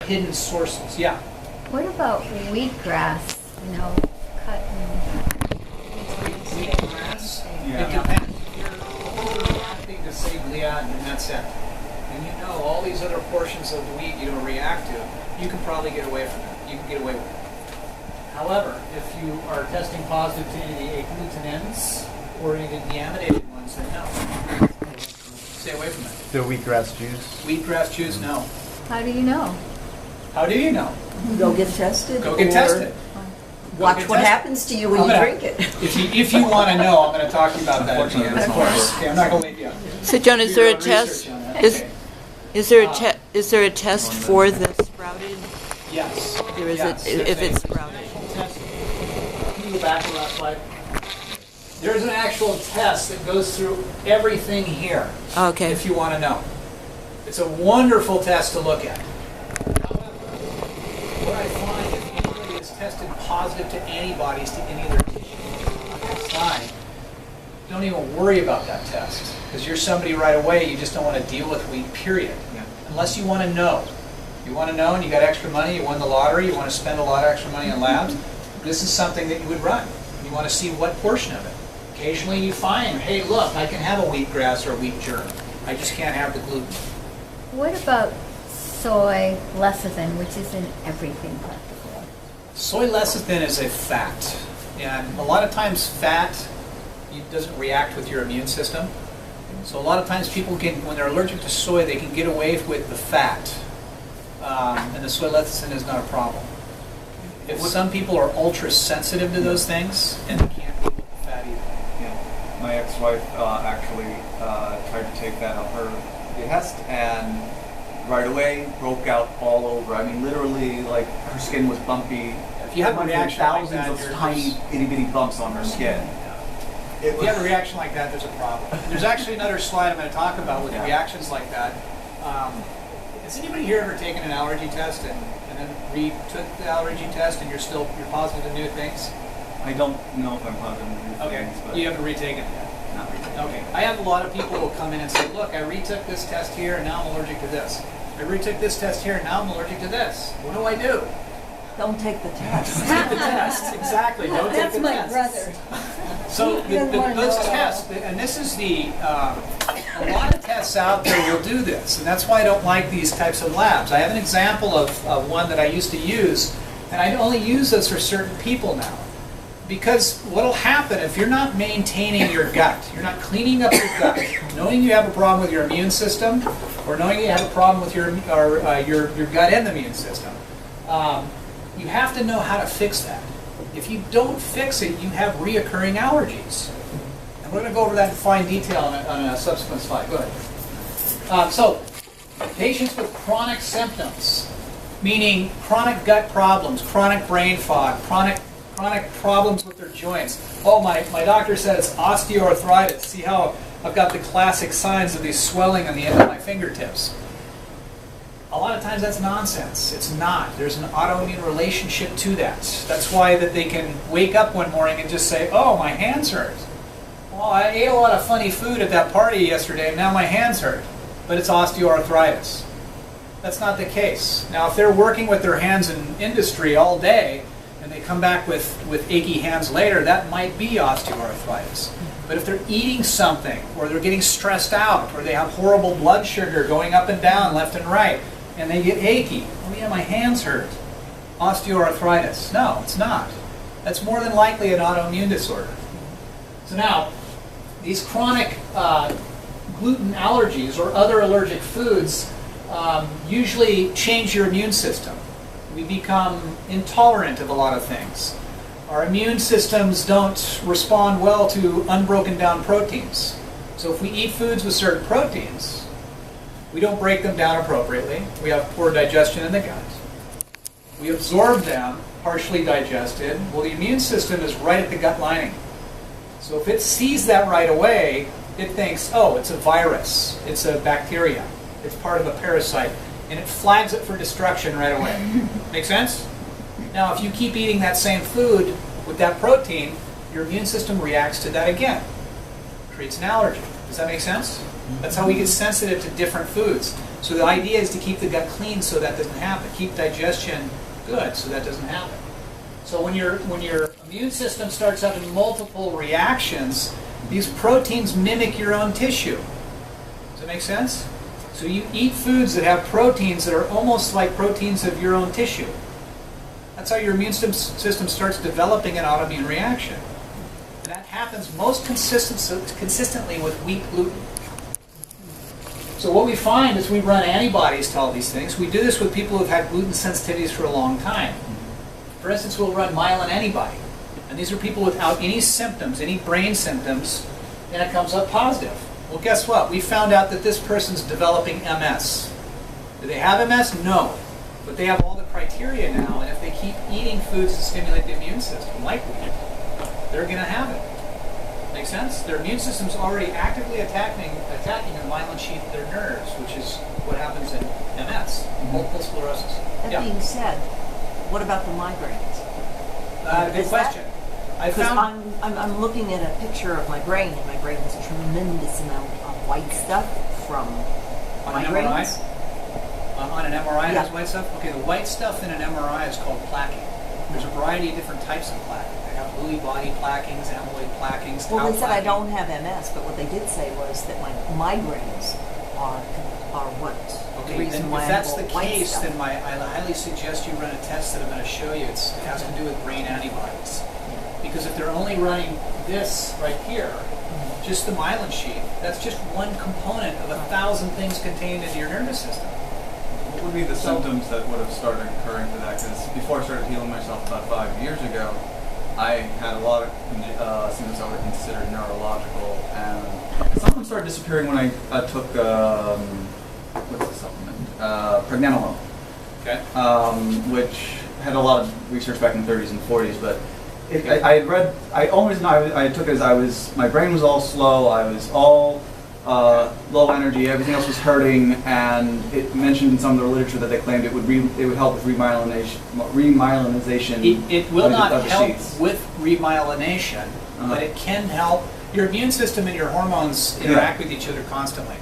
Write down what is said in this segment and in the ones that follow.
hidden sources. Yeah. What about wheatgrass? You know, cut and Wheatgrass? Yeah. It depends. If you're overreacting to, say, gluten, and that's it, and you know all these other portions of the wheat you don't react to, you can probably get away from it. You can get away with it. However, if you are testing positive to any of the agglutinins or any of the deaminated ones, then no. Stay away from it. The wheatgrass juice. Wheatgrass juice, no. how do you know? How do you know? Go get tested. Go get or tested. Watch get what tested. happens to you when you drink it. If you want to know, I'm going to talk to you about that at the end, of course. Okay, I'm not going to leave you out. So, Joan, is there a Do your own test? research on that. Is Okay. is there a test for the sprouted? Yes. There is Yes. if There's it's an sprouted. actual test. Can you go back to the last slide? There's an actual test that goes through everything here, Okay. if you want to know. It's a wonderful test to look at. However, what I find if anybody is tested positive to antibodies to any of their tissues outside, don't even worry about that test. Because you're somebody right away, you just don't want to deal with wheat, period. Unless you want to know. You want to know and you got extra money, you won the lottery, you want to spend a lot of extra money on labs, this is something that you would run. You want to see what portion of it. Occasionally you find, hey look, I can have a wheatgrass or a wheat germ. I just can't have the gluten. What about soy lecithin, which is in everything practically? Soy lecithin is a fat. And a lot of times fat doesn't react with your immune system. So a lot of times people can, when they're allergic to soy, they can get away with the fat. And the soy lecithin is not a problem. If some people are ultra sensitive to those things, and they can't deal with the fat either. Yeah. My ex-wife actually tried to take that on her behest and right away broke out all over. I mean, literally, like her skin was bumpy. If you have a reaction like thousands that, of tiny itty bitty bumps on her skin. If you have a reaction like that, there's a problem. There's actually another slide I'm going to talk about with reactions like that. Has anybody here ever taken an allergy test and then retook the allergy test and you're positive to new things? I don't know if I'm positive to new Okay, things, but you haven't retaken it yet. not really. Okay, I have a lot of people who will come in and say, look, I retook this test here and now I'm allergic to this. I retook this test here and now I'm allergic to this. What do I do? Don't take the test. Take the test, exactly. Don't take the test. That's my brother. So those tests, and this is a lot of tests out there will do this, and that's why I don't like these types of labs. I have an example of one that I used to use, and I only use those for certain people now. Because what will happen if you're not maintaining your gut, you're not cleaning up your gut, knowing you have a problem with your immune system, or knowing you have a problem with your gut and the immune system, you have to know how to fix that. If you don't fix it, you have reoccurring allergies. And we're going to go over that in fine detail on a subsequent slide. Go ahead. So, patients with chronic symptoms, meaning chronic gut problems, chronic brain fog, chronic problems with their joints. Oh, my doctor said it's osteoarthritis. See how I've got the classic signs of these swelling on the end of my fingertips. A lot of times that's nonsense. It's not. There's an autoimmune relationship to that. That's why that they can wake up one morning and just say, oh, my hands hurt. Well, I ate a lot of funny food at that party yesterday and now my hands hurt. But it's osteoarthritis. That's not the case. Now, if they're working with their hands in industry all day and they come back with achy hands later, that might be osteoarthritis. But if they're eating something, or they're getting stressed out, or they have horrible blood sugar going up and down, left and right, and they get achy, oh yeah, my hands hurt. Osteoarthritis. No, it's not. That's more than likely an autoimmune disorder. So now, these chronic gluten allergies or other allergic foods usually change your immune system. We become intolerant of a lot of things. Our immune systems don't respond well to unbroken down proteins. So if we eat foods with certain proteins, we don't break them down appropriately. We have poor digestion in the gut. We absorb them, partially digested. Well, the immune system is right at the gut lining. So if it sees that right away, it thinks, oh, it's a virus, it's a bacteria, it's part of a parasite, and it flags it for destruction right away. Make sense? Now, if you keep eating that same food with that protein, your immune system reacts to that again. Creates an allergy. Does that make sense? That's how we get sensitive to different foods. So the idea is to keep the gut clean so that doesn't happen. Keep digestion good so that doesn't happen. So when your immune system starts having multiple reactions, these proteins mimic your own tissue. Does that make sense? So you eat foods that have proteins that are almost like proteins of your own tissue. That's how your immune system starts developing an autoimmune reaction. And that happens most consistently with wheat gluten. So what we find is we run antibodies to all these things. We do this with people who've had gluten sensitivities for a long time. For instance, we'll run myelin antibody. And these are people without any symptoms, any brain symptoms, and it comes up positive. Well, guess what? We found out that this person's developing MS. Do they have MS? No. But they have all the criteria now, and if they keep eating foods that stimulate the immune system, like wheat, they're going to have it. Make sense? Their immune system's already actively attacking the myelin sheath of their nerves, which is what happens in MS, multiple sclerosis. That being said, what about the migraines? Good question. I Because found I'm looking at a picture of my brain, and my brain has a tremendous amount of white stuff from on an migraines. MRI. On an MRI, Yeah. there's white stuff. Okay, the white stuff in an MRI is called plaquing. There's a variety of different types of plaquing. They have Lewy body plaquings, amyloid plaquings. Well, tau they said I plaquing. don't have MS, but what they did say was that my migraines are what the Okay, reason then why if I that's have the all white case, stuff. then I highly suggest you run a test that I'm going to show you. It has to do with brain antibodies. Because if they're only running this right here, just the myelin sheath, that's just one component of 1,000 things contained in your nervous system. What would be the symptoms that would have started occurring to that? Because before I started healing myself about 5 years ago, I had a lot of symptoms I would consider neurological, and some of them started disappearing when I took what's the supplement? Pregnenolone, Okay. which had a lot of research back in the 30s and 40s, but I had read. I always know I took it as my brain was all slow. I was all low energy. Everything else was hurting, and it mentioned in some of the literature that they claimed it would help with remyelinization. It will not of the help sheaths. with remyelination, but it can help. Your immune system and your hormones interact with each other constantly.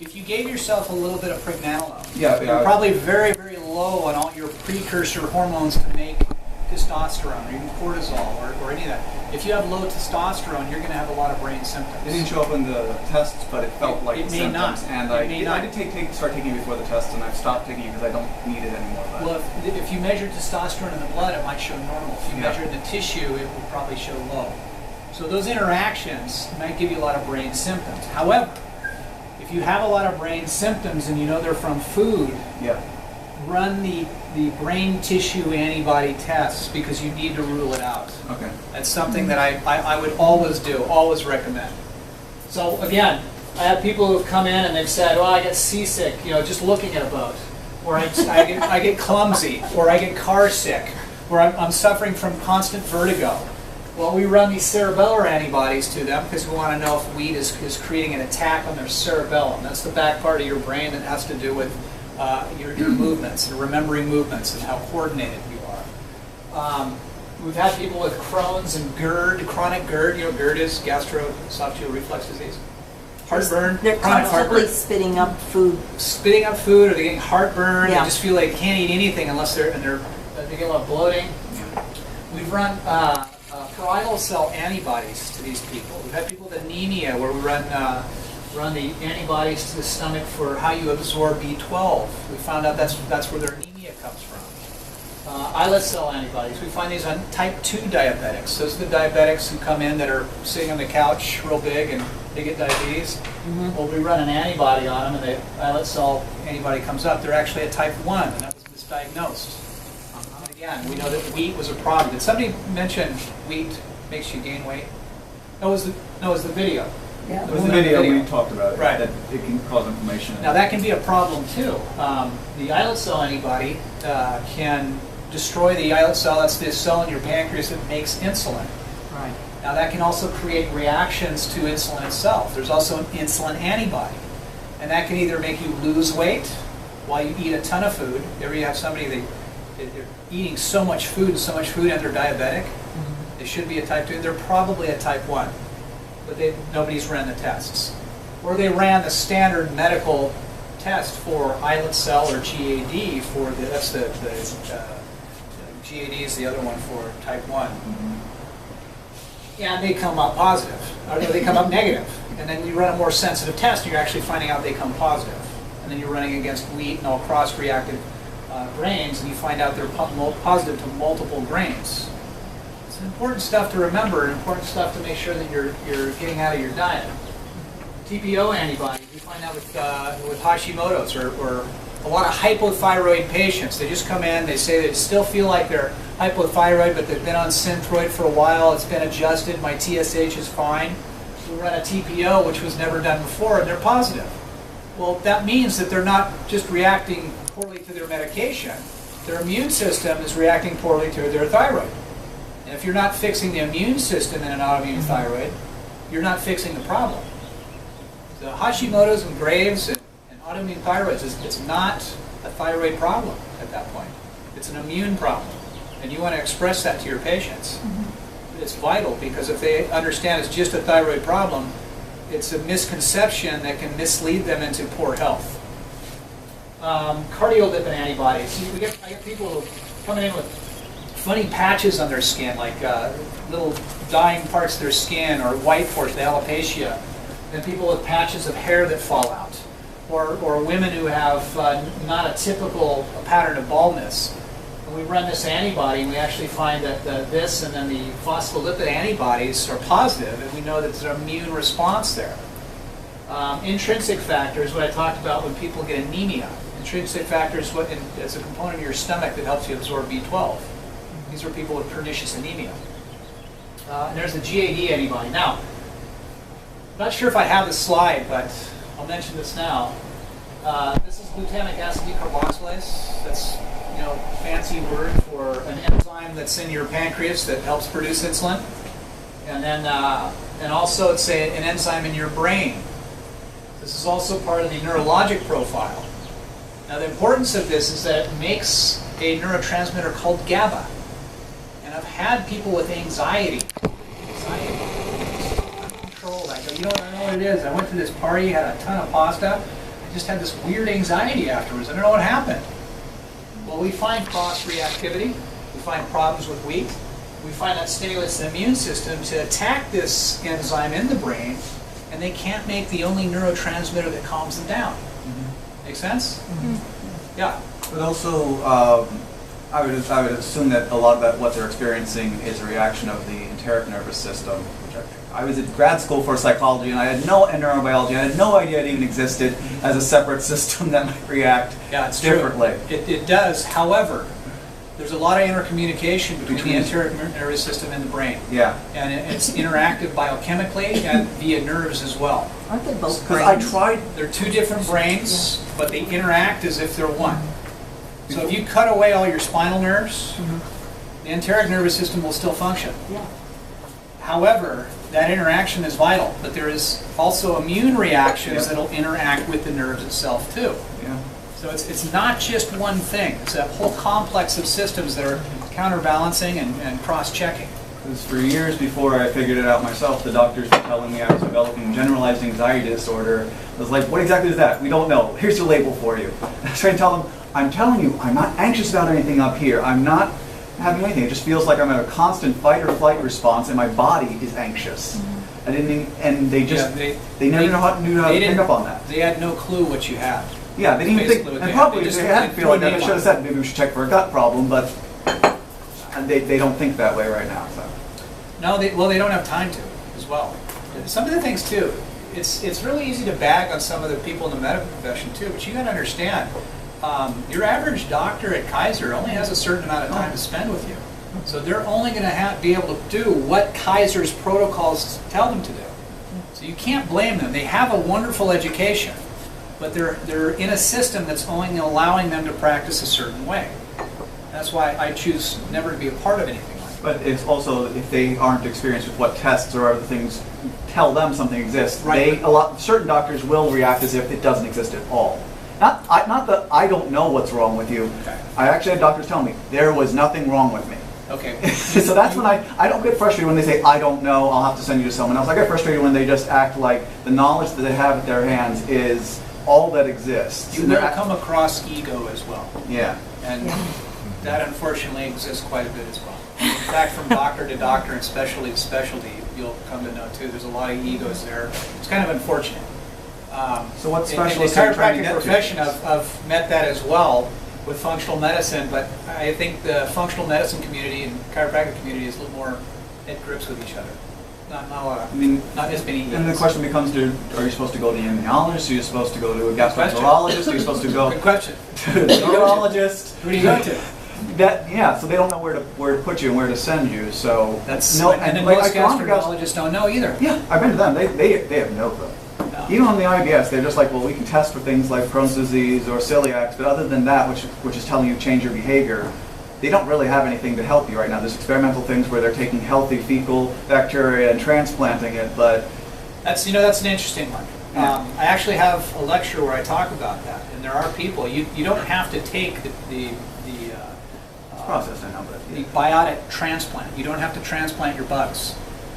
If you gave yourself a little bit of pregnenolone, you're probably very, very low on all your precursor hormones to make testosterone or even cortisol or any of that. If you have low testosterone, you're going to have a lot of brain symptoms. It didn't show up in the tests, but it felt like It may symptoms. not. And It may not. I did start taking it before the test, and I've stopped taking it because I don't need it anymore. But Well, if you measure testosterone in the blood, it might show normal. If you Yeah. measure it in the tissue, it will probably show low. So those interactions might give you a lot of brain symptoms. However, if you have a lot of brain symptoms and you know they're from food, yeah. run the brain tissue antibody tests because you need to rule it out. Okay. That's something that I would always do, always recommend. So again, I have people who have come in and they've said, well, I get seasick, just looking at a boat. Or I get clumsy, or I get car sick, or I'm suffering from constant vertigo. Well, we run these cerebellar antibodies to them because we want to know if wheat is creating an attack on their cerebellum. That's the back part of your brain that has to do with your movements and remembering movements and how coordinated you are. We've had people with Crohn's and GERD, chronic GERD. GERD is gastroesophageal reflux disease. Heartburn, They're chronic constantly heartburn. spitting up food. Spitting up food, or they're getting heartburn. Yeah. They just feel like they can't eat anything unless they get a lot of bloating. We've run parietal cell antibodies to these people. We've had people with anemia where we run the antibodies to the stomach for how you absorb B12. We found out that's where their anemia comes from. Islet cell antibodies. We find these on type 2 diabetics. Those are the diabetics who come in that are sitting on the couch real big and they get diabetes. Well, we run an antibody on them and the islet cell antibody comes up. They're actually a type 1 and that was misdiagnosed. And again, we know that wheat was a problem. Did somebody mention wheat makes you gain weight? No, it was the video. Yeah. There was a video we talked about it, Right. that it can cause inflammation. Now that can be a problem too. The islet cell antibody can destroy the islet cell. That's the cell in your pancreas that makes insulin. Right. Now that can also create reactions to insulin itself. There's also an insulin antibody. And that can either make you lose weight while you eat a ton of food. There you have somebody, they're eating so much food and they're diabetic. They should be a type 2. They're probably a type 1. But nobody's ran the tests. Or they ran the standard medical test for islet cell or GAD for that's the GAD is the other one for type 1. And they come up positive, or they come up negative. And then you run a more sensitive test, and you're actually finding out they come positive. And then you're running against wheat and all cross-reactive grains, and you find out they're positive to multiple grains. It's important stuff to remember, and important stuff to make sure that you're getting out of your diet. TPO antibodies, we find out with Hashimoto's or a lot of hypothyroid patients. They just come in, they say they still feel like they're hypothyroid, but they've been on Synthroid for a while, it's been adjusted, my TSH is fine. We run a TPO, which was never done before, and they're positive. Well, that means that they're not just reacting poorly to their medication, their immune system is reacting poorly to their thyroid. And if you're not fixing the immune system in an autoimmune thyroid, you're not fixing the problem. The Hashimoto's and Graves and autoimmune thyroids, it's not a thyroid problem at that point. It's an immune problem. And you want to express that to your patients. It's vital, because if they understand it's just a thyroid problem, it's a misconception that can mislead them into poor health. Cardiolipin antibodies. I get people who coming in with funny patches on their skin, like little dying parts of their skin, or white portion, the alopecia. Then people with patches of hair that fall out. Or women who have not a typical pattern of baldness. And we run this antibody, and we actually find that this and then the phospholipid antibodies are positive, and we know that there's an immune response there. Intrinsic factors, what I talked about when people get anemia. Intrinsic factors, it's a component of your stomach that helps you absorb B12. These are people with pernicious anemia. And there's the GAD antibody. Now, I'm not sure if I have the slide, but I'll mention this now. This is glutamic acid decarboxylase. That's fancy word for an enzyme that's in your pancreas that helps produce insulin. And then, and also it's an enzyme in your brain. This is also part of the neurologic profile. Now the importance of this is that it makes a neurotransmitter called GABA. And I've had people with anxiety. Uncontrolled. I go, I know what it is. I went to this party, had a ton of pasta. I just had this weird anxiety afterwards. I don't know what happened. Well, we find cross-reactivity. We find problems with wheat. We find that stimulates the immune system to attack this enzyme in the brain, and they can't make the only neurotransmitter that calms them down. Make sense? Yeah. But also, I would assume that a lot of what they're experiencing is a reaction of the enteric nervous system, which I was at grad school for psychology, and I had no neurobiology. I had no idea it even existed as a separate system that might react differently. True. It does. However, there's a lot of intercommunication between the enteric nervous system and the brain. Yeah. And it's interactive biochemically and via nerves as well. Aren't they both Because brains? I tried. They're two different brains, but they interact as if they're one. So if you cut away all your spinal nerves, the enteric nervous system will still function. Yeah. However, that interaction is vital, but there is also immune reactions that'll interact with the nerves itself too. Yeah. So it's not just one thing. It's a whole complex of systems that are counterbalancing and cross-checking. Because for years before I figured it out myself, the doctors were telling me I was developing generalized anxiety disorder. I was like, what exactly is that? We don't know. Here's the label for you. I was trying to tell them, I'm telling you, I'm not anxious about anything up here. I'm not having anything. It just feels like I'm in a constant fight or flight response, and my body is anxious. I didn't, and they just they never knew how to pick up on that. They had no clue what you had. Yeah, they didn't even think, and probably if they had feel like that, they should have said maybe we should check for a gut problem, but they don't think that way right now. So. No, they don't have time to as well. Some of the things too, it's really easy to bag on some of the people in the medical profession too, but you got to understand, your average doctor at Kaiser only has a certain amount of time to spend with you. So they're only going to be able to do what Kaiser's protocols tell them to do. So you can't blame them. They have a wonderful education, but they're in a system that's only allowing them to practice a certain way. That's why I choose never to be a part of anything like that. But it's also, if they aren't experienced with what tests or other things tell them something exists, right. Certain doctors will react as if it doesn't exist at all. Not that I don't know what's wrong with you. Okay. I actually had doctors tell me there was nothing wrong with me. Okay. So that's when I don't get frustrated when they say, I don't know, I'll have to send you to someone else. I get frustrated when they just act like the knowledge that they have at their hands is all that exists. You And will they're- come across ego as well. Yeah. And that unfortunately exists quite a bit as well. In fact, from doctor to doctor and specialty to specialty, you'll come to know too, there's a lot of egos there. It's kind of unfortunate. So what In the specialists are you trying to chiropractic get to? profession, I've met that as well with functional medicine, but I think the functional medicine community and chiropractic community is a little more at grips with each other. Not a lot I mean, not as many egos. and the question becomes, are you supposed to go to the immunologist? Are you supposed to go to a gastroenterologist? Are you supposed to go Good question. to the neurologist? Who do you go to? Yeah, so they don't know where to put you and where to send you. So That's no, and then like, most I've gone to gastroenterologists don't know either. Yeah, I've been to them. They have no clue. No. Even on the IBS, they're just like, well, we can test for things like Crohn's disease or celiac, but other than that, which is telling you to change your behavior, they don't really have anything to help you right now. There's experimental things where they're taking healthy fecal bacteria and transplanting it, but That's that's an interesting one. Yeah. I actually have a lecture where I talk about that, and there are people you don't have to take the it's processed, I know, but the biotic transplant. You don't have to transplant your bugs.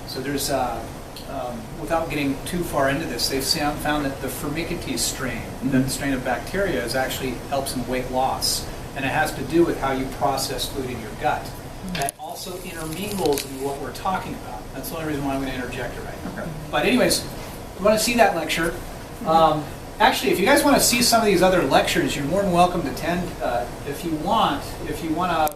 So there's without getting too far into this, they've found that the Firmicutes strain, the strain of bacteria, actually helps in weight loss, and it has to do with how you process food in your gut. That also intermingles in what we're talking about. That's the only reason why I'm going to interject it right now. Okay. But anyways, if you want to see that lecture, actually, if you guys want to see some of these other lectures, you're more than welcome to attend. If you want to